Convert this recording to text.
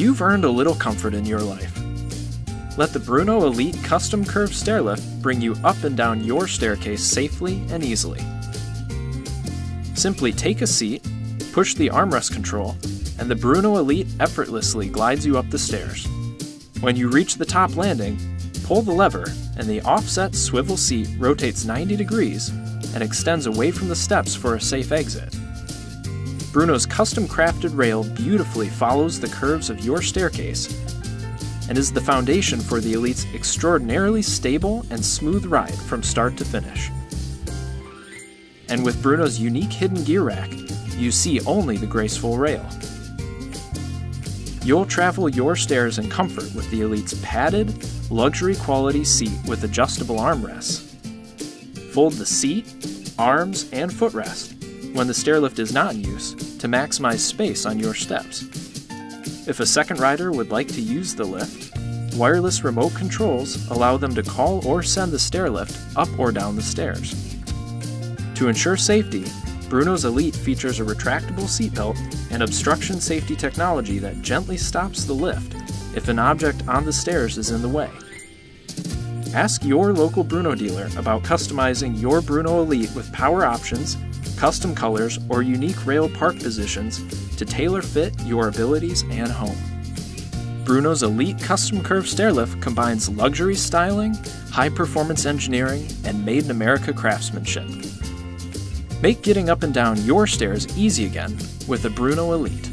you've earned a little comfort in your life. Let the Bruno Elite Custom Curve Stairlift bring you up and down your staircase safely and easily. Simply take a seat, push the armrest control, and the Bruno Elite effortlessly glides you up the stairs. When you reach the top landing, pull the lever and the offset swivel seat rotates 90 degrees and extends away from the steps for a safe exit. Bruno's custom crafted rail beautifully follows the curves of your staircase and is the foundation for the Elite's extraordinarily stable and smooth ride from start to finish. And with Bruno's unique hidden gear rack, you see only the graceful rail. You'll travel your stairs in comfort with the Elite's padded, luxury quality seat with adjustable armrests. Fold the seat, arms, and footrest when the stairlift is not in use to maximize space on your steps. If a second rider would like to use the lift, wireless remote controls allow them to call or send the stairlift up or down the stairs. To ensure safety, Bruno's Elite features a retractable seatbelt and obstruction safety technology that gently stops the lift if an object on the stairs is in the way. Ask your local Bruno dealer about customizing your Bruno Elite with power options, custom colors, or unique rail park positions to tailor fit your abilities and home. Bruno's Elite Custom Curve Stairlift combines luxury styling, high-performance engineering, and made-in-America craftsmanship. Make getting up and down your stairs easy again with the Bruno Elite.